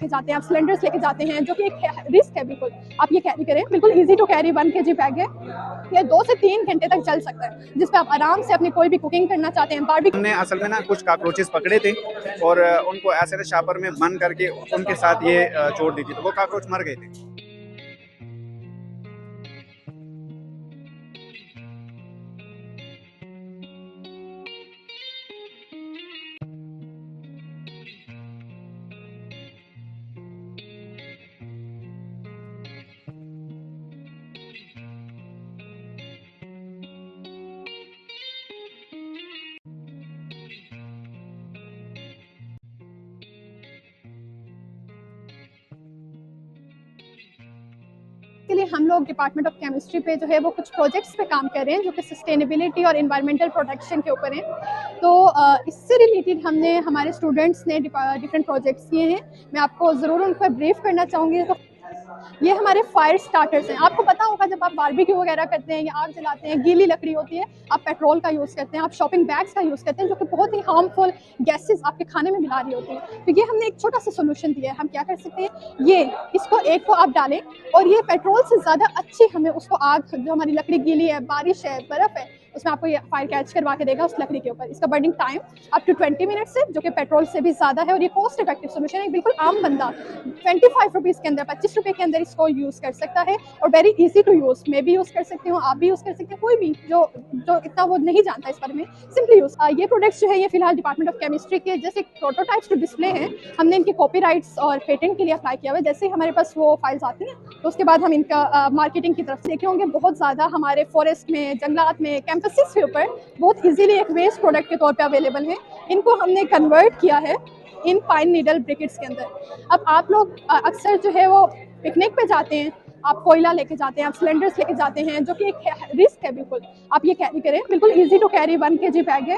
जाते हैं, आप सिलेंडर्स लेके जाते हैं, जो कि एक रिस्क है। बिल्कुल आप ये कैरी करें, बिल्कुल easy to carry 1 kg bag है। ये 2 से 3 घंटे तक चल सकता है, जिस पे आप आराम से अपनी कोई भी कुकिंग करना चाहते हैं। हमने असल में ना कुछ कॉकरोचेस पकड़े थे और उनको ऐसे शापर में बंद करके उनके साथ ये छोड़ दी थी, तो वो कॉकरोच मर गए थे। के लिए हम लोग डिपार्टमेंट ऑफ केमिस्ट्री पे जो है वो कुछ प्रोजेक्ट्स पे काम कर रहे हैं, जो कि सस्टेनेबिलिटी और एनवायरमेंटल प्रोटेक्शन के ऊपर हैं। तो इससे रिलेटेड हमने हमारे स्टूडेंट्स ने डिफरेंट प्रोजेक्ट्स किए हैं। मैं आपको ज़रूर उन पर ब्रीफ करना चाहूँगी। तो ये हमारे फायर स्टार्टर्स हैं। आपको पता होगा जब आप बारबेक्यू वगैरह करते हैं या आग जलाते हैं, गीली लकड़ी होती है, आप पेट्रोल का यूज़ करते हैं, आप शॉपिंग बैग्स का यूज़ करते हैं, जो कि बहुत ही हार्मफुल गैसेस आपके खाने में मिला रही होती है। तो ये हमने एक छोटा सा सोल्यूशन दिया है। हम क्या कर सकते हैं, ये इसको एक को आप डालें और ये पेट्रोल से ज़्यादा अच्छी हमें उसको आग, जो हमारी लकड़ी गीली है, बारिश है, बर्फ़ है, उसमें आपको ये फायर कैच करवा के देगा उस लकड़ी के ऊपर। इसका burning time up to 20 minutes है, जो कि पेट्रोल से भी ज़्यादा है। और ये कॉस्ट इफेक्टिव सोल्यूशन है। बिल्कुल आम बंदा 25 रुपीज़ के अंदर, 25 रुपये के अंदर इसको यूज़ कर सकता है और वेरी इजी टू यूज़। मैं भी यूज़ कर सकती हूँ, आप भी यूज़ कर सकते हैं, कोई भी जो इतना वो नहीं जानता इस बारे में, सिंपली यूज़। ये प्रोडक्ट्स जो है ये फिलहाल डिपार्टमेंट ऑफ केमिस्ट्री के जैसे प्रोटोटाइप्स जो डिस्प्ले हैं, हमने इनके कॉपीराइट्स और पेटेंट के लिए अप्लाई किया हुआ है। जैसे ही हमारे पास वो फाइल्स आती हैं तो उसके बाद हम इनका मार्केटिंग की तरफ से देखे होंगे। बहुत ज़्यादा हमारे फॉरेस्ट में, जंगलात में, कैंपसेस के ऊपर बहुत इजीली एक वेस्ट प्रोडक्ट के तौर पे अवेलेबल है। इनको हमने कन्वर्ट किया है इन पाइन नीडल ब्रिकेट्स के अंदर। अब आप लोग अक्सर जो है वो पिकनिक पे जाते हैं, आप कोयला लेके जाते हैं, आप सिलेंडर्स लेके जाते हैं, जो कि एक रिस्क है। बिल्कुल आप ये कैरी करें, बिल्कुल easy to carry 1 kg bag है।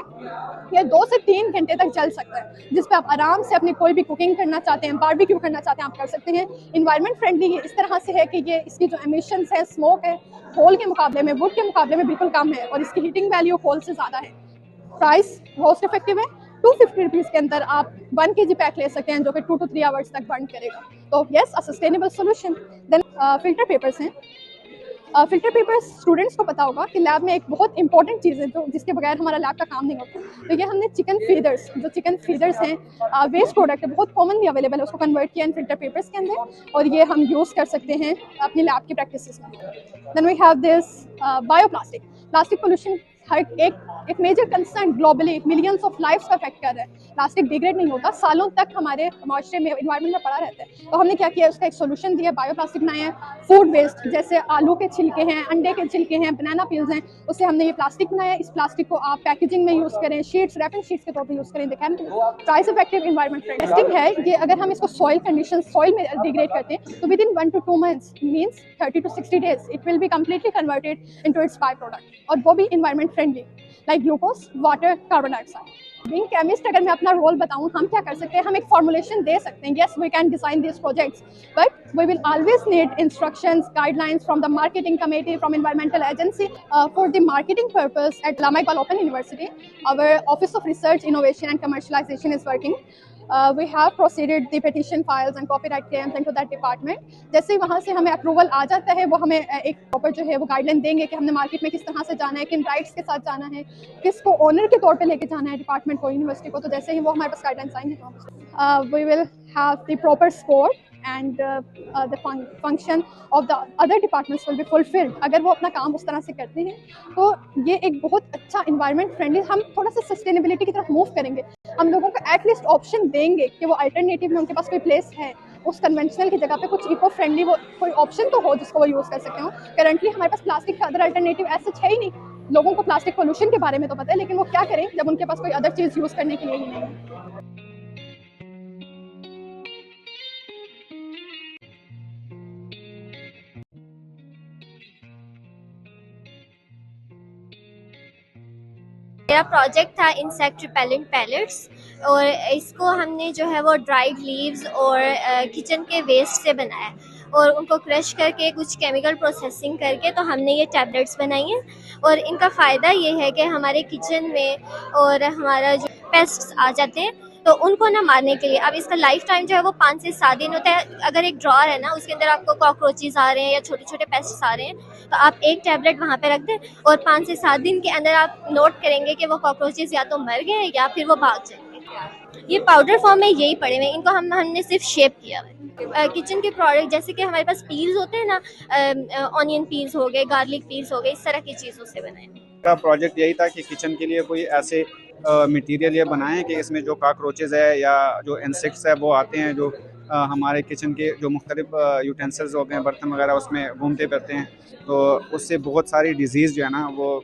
ये 2 से 3 घंटे तक चल सकता है, जिस पे आप आराम से अपनी कोई भी कुकिंग करना चाहते हैं, बारबेक्यू करना चाहते हैं, आप कर सकते हैं। इन्वायरमेंट फ्रेंडली इस तरह से है कि ये इसकी जो एमिशंस है, स्मोक है, कोल के मुकाबले में, वुड के मुकाबले में बिल्कुल कम है और इसकी हीटिंग वैल्यू कोल से ज़्यादा है। प्राइस कॉस्ट इफेक्टिव है। 250 रुपीज़ के अंदर आप 1 kg पैक ले सकते हैं, जो कि 2 to 3 आवर्स तक बर्न करेगा। तो yes, a sustainable solution. Then filter papers हैं। फिल्टर पेपर्स स्टूडेंट्स को पता होगा कि लैब में एक बहुत इंपॉर्टेंट चीज़ है, जो जिसके बगैर हमारा लैब का काम नहीं होता। तो ये हमने चिकन फीडर्स, जो चिकन फीडर्स हैं, वेस्ट प्रोडक्ट है, बहुत कॉमनली अवेलेबल है, उसको कन्वर्ट किया इन फिल्टर पेपर्स के अंदर और ये हम यूज़ कर सकते हैं अपनी लैब की प्रैक्टिस में। Then we have this bioplastic. Plastic pollution हर एक major concern globally, millions of lifes का अफेक्ट कर रहा है। प्लास्टिक डिग्रेड नहीं होता, सालों तक हमारे माशरे में, इन्वायरमेंट में पड़ा रहता है। तो हमने क्या किया, उसका एक सोल्यूशन दिया, बायोप्लास्टिक बनाया है। फूड वेस्ट जैसे आलू के छिलके हैं, अंडे के छिलके हैं, बनाना पील्स हैं, उससे हमने ये प्लास्टिक बनाया। इस प्लास्टिक को आप पैकेजिंग में यूज़ करें, शीट्स, रैपिंग शीट्स के तौर पर यूज़ करें। देखें price effective, environment friendly testing है ये। अगर हम इसको सॉइल कंडीशन, सॉइल में डिग्रेड करते हैं तो with in 1 to 2 months, means 30 to 60 days, it will be completely converted into it's by product, और वो भी environment friendly, like glucose, water, carbon dioxide. Being chemist, अगर मैं अपना रोल बताऊं, हम क्या कर सकते हैं, हम एक फॉर्मुलेशन दे सकते हैं। Yes, we can design this projects, but we will always need instructions, guidelines from the marketing committee, from environmental agency. For the marketing purpose at Allama Iqbal open university, our office of research, innovation and commercialization is working. We have proceeded the petition files and copyright claims into that department. जैसे ही वहाँ से हमें approval आ जाता है, वो हमें एक proper जो है वो गाइडलाइन देंगे कि हमने मार्केट में किस तरह से जाना है, किन राइट्स के साथ जाना है, किसको ओनर के तौर पे लेके जाना है डिपार्टमेंट को, यूनिवर्सिटी को। तो जैसे ही वो हमारे पास गाइडलाइंस आएंगे तो we will have the proper score and the function of the other departments will be fulfilled। अगर वो अपना काम उस तरह से करते हैं तो ये एक बहुत अच्छा इन्वायरमेंट फ्रेंडली, हम थोड़ा सा सस्टेनेबिलिटी की तरफ मूव करेंगे। हम लोगों को एटलीस्ट ऑप्शन देंगे कि वो अल्टरनेटिव में उनके पास कोई प्लेस है, उस कन्वेंशनल की जगह पे कुछ इको फ्रेंडली वो कोई ऑप्शन तो हो जिसको वो यूज़ कर सकते हो। करंटली हमारे पास प्लास्टिक का अदर अल्टरनेटिव ऐसा है ही नहीं। लोगों को प्लास्टिक पोल्यूशन के बारे में तो पता है, लेकिन वो क्या करें जब उनके पास कोई अदर चीज़ यूज़ करने के लिए ही नहीं है। मेरा प्रोजेक्ट था इंसेक्ट रिपेलेंट पैलेट्स, और इसको हमने जो है वो ड्राइड लीव्स और किचन के वेस्ट से बनाया और उनको क्रश करके कुछ केमिकल प्रोसेसिंग करके तो हमने ये टैबलेट्स बनाई हैं। और इनका फ़ायदा ये है कि हमारे किचन में और हमारा जो पेस्ट्स आ जाते हैं तो उनको ना मारने के लिए अब इसका लाइफ टाइम जो है वो 5 से 7 दिन होता है। अगर एक ड्रॉर है ना उसके अंदर आपको कॉकरोचेज आ रहे हैं या छोटे छोटे पेस्ट आ रहे हैं, तो आप एक टैबलेट वहाँ पे रख दें और 5 से 7 दिन के अंदर आप नोट करेंगे कि वो कॉकरोचेज या तो मर गए या फिर वो भाग जाएंगे। ये पाउडर फॉर्म में यही पड़े हुए, इनको हमने सिर्फ शेप किया है। किचन के प्रोडक्ट जैसे कि हमारे पास पील्स होते हैं ना, ऑनियन पील्स हो गए, गार्लिक पील्स हो गए, इस तरह की चीज़ों से बनाए। का प्रोजेक्ट यही था कि किचन के लिए कोई ऐसे मटेरियल ये बनाएं कि इसमें जो काकरोचेज़ है या जो इंसेक्ट्स है वो आते हैं, जो हमारे किचन के जो मुख्तलिफ यूटेंसिल्स हो गए, बर्तन वगैरह उसमें घूमते फिरते हैं, तो उससे बहुत सारी डिजीज़ जो है ना वो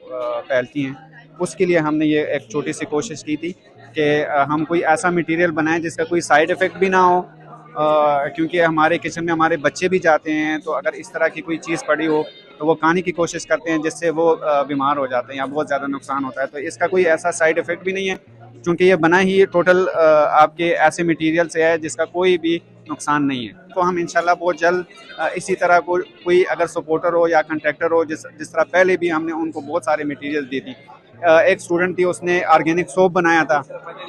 फैलती हैं। उसके लिए हमने ये एक छोटी सी कोशिश की थी कि हम कोई ऐसा मटेरियल बनाएं जिसका कोई साइड इफ़ेक्ट भी ना हो, क्योंकि हमारे किचन में हमारे बच्चे भी जाते हैं, तो अगर इस तरह की कोई चीज़ पड़ी हो तो वो खाने की कोशिश करते हैं, जिससे वो बीमार हो जाते हैं या बहुत ज़्यादा नुकसान होता है। तो इसका कोई ऐसा साइड इफ़ेक्ट भी नहीं है, क्योंकि ये बना ही टोटल आपके ऐसे मटेरियल से है जिसका कोई भी नुकसान नहीं है। तो हम इंशाल्लाह बहुत जल्द इसी तरह कोई अगर सपोर्टर हो या कंट्रैक्टर हो, जिस तरह पहले भी हमने उनको बहुत सारे मटेरियल दी थी। एक स्टूडेंट थी, उसने ऑर्गेनिक सोप बनाया था,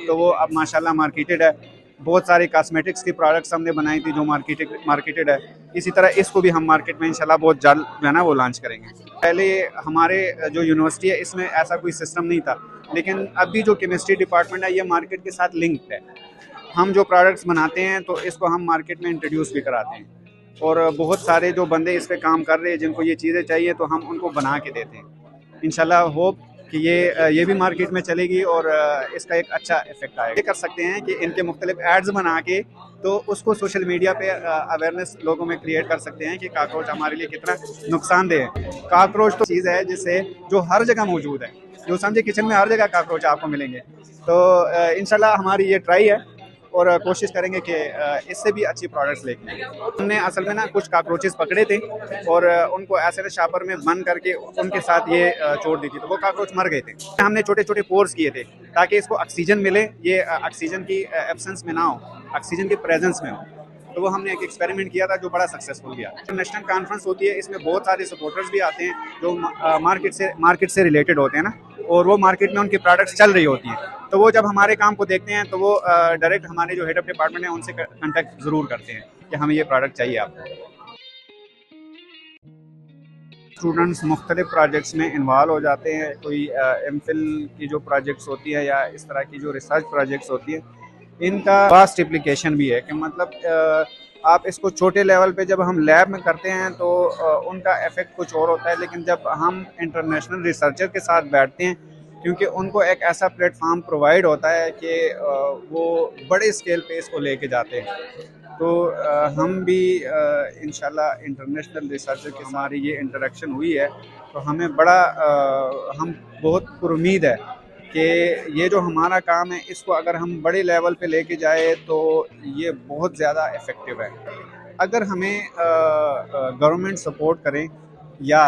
तो वो अब माशाल्लाह मार्केटेड है। बहुत सारे कॉस्मेटिक्स की प्रोडक्ट्स हमने बनाई थी जो मार्केटेड है। इसी तरह इसको भी हम मार्केट में इंशाल्लाह बहुत जल्द जो है ना वो लॉन्च करेंगे। पहले हमारे जो यूनिवर्सिटी है इसमें ऐसा कोई सिस्टम नहीं था, लेकिन अभी जो केमिस्ट्री डिपार्टमेंट है ये मार्केट के साथ लिंक्ड है। हम जो प्रोडक्ट्स बनाते हैं तो इसको हम मार्केट में इंट्रोड्यूस भी कराते हैं, और बहुत सारे जो बंदे इस पर काम कर रहे हैं जिनको ये चीज़ें चाहिए तो हम उनको बना के देते हैं। इंशाल्लाह होप कि ये भी मार्केट में चलेगी और इसका एक अच्छा इफेक्ट आएगा। ये कर सकते हैं कि इनके मुख्तलिफ एड्स बना के तो उसको सोशल मीडिया पे अवेयरनेस लोगों में क्रिएट कर सकते हैं कि काकरोच हमारे लिए कितना नुकसानदेह है। काकरोच तो चीज़ है जिससे जो हर जगह मौजूद है, जो समझे किचन में हर जगह काकरोच आपको मिलेंगे। तो इंशाल्लाह हमारी ये ट्राई है और कोशिश करेंगे कि इससे भी अच्छी प्रोडक्ट्स लेके आएं। हमने असल में ना कुछ काकरोचेस पकड़े थे और उनको ऐसे शापर में बंद करके उनके साथ ये छोड़ दी थी, तो वो काकरोच मर गए थे। हमने छोटे छोटे पोर्स किए थे ताकि इसको ऑक्सीजन मिले, ये ऑक्सीजन की एब्सेंस में ना हो, ऑक्सीजन की प्रेजेंस में हो। तो वो हमने एक एक्सपेरिमेंट किया था जो बड़ा सक्सेसफुल गया। नेशनल कॉन्फ्रेंस होती है, इसमें बहुत सारे सपोर्टर्स भी आते हैं जो मार्केट से रिलेटेड होते हैं ना, और वो मार्केट में उनकी प्रोडक्ट्स चल रही होती हैं। तो वो जब हमारे काम को देखते हैं तो वो डायरेक्ट हमारे जो हेड ऑफ डिपार्टमेंट है उनसे कांटेक्ट ज़रूर करते हैं कि हमें ये प्रोडक्ट चाहिए आपको। स्टूडेंट्स मुख्तलिफ प्रोजेक्ट्स में इन्वॉल्व हो जाते हैं। कोई एमफिल की जो प्रोजेक्ट्स होती है या इस तरह की जो रिसर्च प्रोजेक्ट्स होती है, इनका वास्ट एप्लीकेशन भी है कि मतलब आप इसको छोटे लेवल पे जब हम लैब में करते हैं तो उनका इफेक्ट कुछ और होता है, लेकिन जब हम इंटरनेशनल रिसर्चर के साथ बैठते हैं, क्योंकि उनको एक ऐसा प्लेटफॉर्म प्रोवाइड होता है कि वो बड़े स्केल पे इसको लेके जाते हैं। तो हम भी इंशाल्लाह इंटरनेशनल रिसर्चर के साथ ये इंटरेक्शन हुई है, तो हमें बड़ा हम बहुत उम्मीद है कि ये जो हमारा काम है इसको अगर हम बड़े लेवल पे लेके जाए तो ये बहुत ज़्यादा इफ़ेक्टिव है। अगर हमें गवर्नमेंट सपोर्ट करें या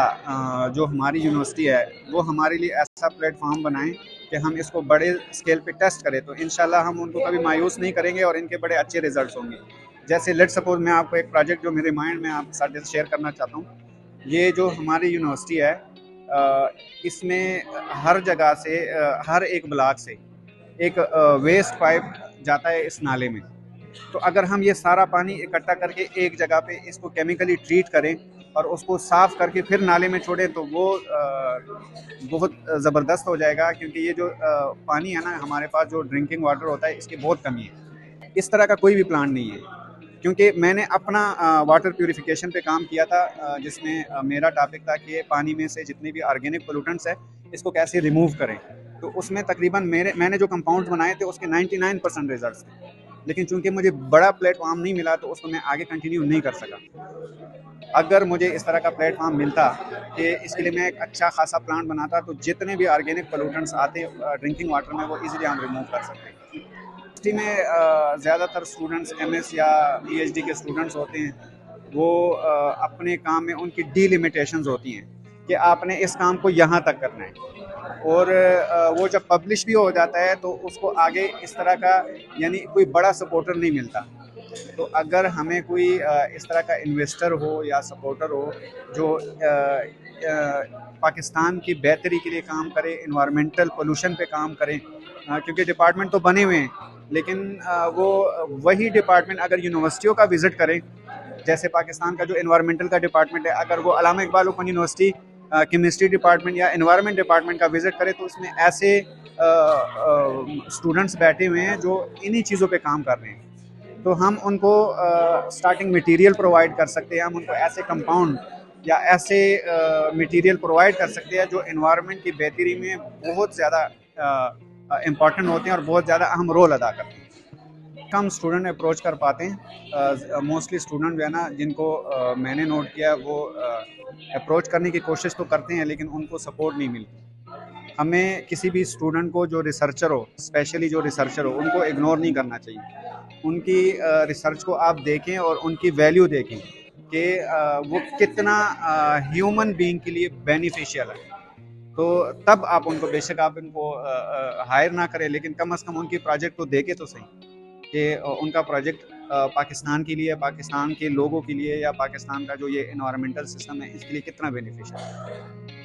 जो हमारी यूनिवर्सिटी है वो हमारे लिए ऐसा प्लेटफॉर्म बनाएं कि हम इसको बड़े स्केल पे टेस्ट करें, तो इंशाल्लाह हम उनको कभी मायूस नहीं करेंगे और इनके बड़े अच्छे रिजल्ट्स होंगे। जैसे लेट सपोज मैं आपको एक प्रोजेक्ट जो मेरे माइंड में आपके साथ शेयर करना चाहता हूँ। ये जो हमारी यूनिवर्सिटी है इसमें हर जगह से हर एक ब्लॉक से एक वेस्ट पाइप जाता है इस नाले में। तो अगर हम ये सारा पानी इकट्ठा करके एक जगह पे इसको केमिकली ट्रीट करें और उसको साफ़ करके फिर नाले में छोड़ें तो वो बहुत ज़बरदस्त हो जाएगा, क्योंकि ये जो पानी है ना हमारे पास जो ड्रिंकिंग वाटर होता है इसकी बहुत कमी है। इस तरह का कोई भी प्लान नहीं है, क्योंकि मैंने अपना वाटर प्यूरिफिकेशन पे काम किया था जिसमें मेरा टॉपिक था कि पानी में से जितने भी ऑर्गेनिक पोल्यूटेंट्स है इसको कैसे रिमूव करें। तो उसमें तकरीबन मैंने जो कंपाउंड्स बनाए थे उसके 99% रिजल्ट्स थे, लेकिन चूंकि मुझे बड़ा प्लेटफॉर्म नहीं मिला तो उसको मैं आगे कंटिन्यू नहीं कर सका। अगर मुझे इस तरह का प्लेटफॉर्म मिलता कि इसके लिए मैं एक अच्छा खासा प्लांट बनाता तो जितने भी ऑर्गेनिक पोल्यूटेंट्स आते ड्रिंकिंग वाटर में वो ईजिली हम रिमूव कर सकते हैं। यूनिवर्सिटी में ज़्यादातर स्टूडेंट्स MS या PhD के स्टूडेंट्स होते हैं, वो अपने काम में उनकी डिलिमिटेशंस होती हैं कि आपने इस काम को यहाँ तक करना है, और वो जब पब्लिश भी हो जाता है तो उसको आगे इस तरह का यानी कोई बड़ा सपोर्टर नहीं मिलता। तो अगर हमें कोई इस तरह का इन्वेस्टर हो या सपोर्टर हो जो पाकिस्तान की बेहतरी के लिए काम करे, इन्वायरमेंटल पोल्यूशन पे काम करें, क्योंकि डिपार्टमेंट तो बने हुए हैं लेकिन वो वही डिपार्टमेंट अगर यूनिवर्सिटियों का विज़िट करें, जैसे पाकिस्तान का जो एनवायरमेंटल का डिपार्टमेंट है, अगर वो Allama Iqbal open university chemistry department या एनवायरनमेंट डिपार्टमेंट का विज़िट करे तो उसमें ऐसे स्टूडेंट्स बैठे हुए हैं जो इन्हीं चीज़ों पे काम कर रहे हैं। तो हम उनको स्टार्टिंग मटेरियल प्रोवाइड कर सकते हैं, हम उनको ऐसे कंपाउंड या ऐसे मटेरियल प्रोवाइड कर सकते हैं जो एनवायरनमेंट की बेहतरी में बहुत ज़्यादा इम्पॉर्टेंट होते हैं और बहुत ज़्यादा अहम रोल अदा करते हैं। कम स्टूडेंट अप्रोच कर पाते हैं, मोस्टली स्टूडेंट जो है ना, जिनको मैंने नोट किया वो अप्रोच करने की कोशिश तो करते हैं लेकिन उनको सपोर्ट नहीं मिलती। हमें किसी भी स्टूडेंट को जो रिसर्चर हो, स्पेशली जो रिसर्चर हो, उनको इग्नोर नहीं करना चाहिए। उनकी रिसर्च को आप देखें और उनकी वैल्यू देखें कि वो कितना ह्यूमन बीइंग के लिए बेनिफिशियल है। तो तब आप उनको, बेशक आप इनको हायर ना करें लेकिन कम से कम उनकी प्रोजेक्ट को देखें तो सही कि उनका प्रोजेक्ट पाकिस्तान के लिए, पाकिस्तान के लोगों के लिए या पाकिस्तान का जो ये एनवायरमेंटल सिस्टम है इसके लिए कितना बेनिफिशियल है।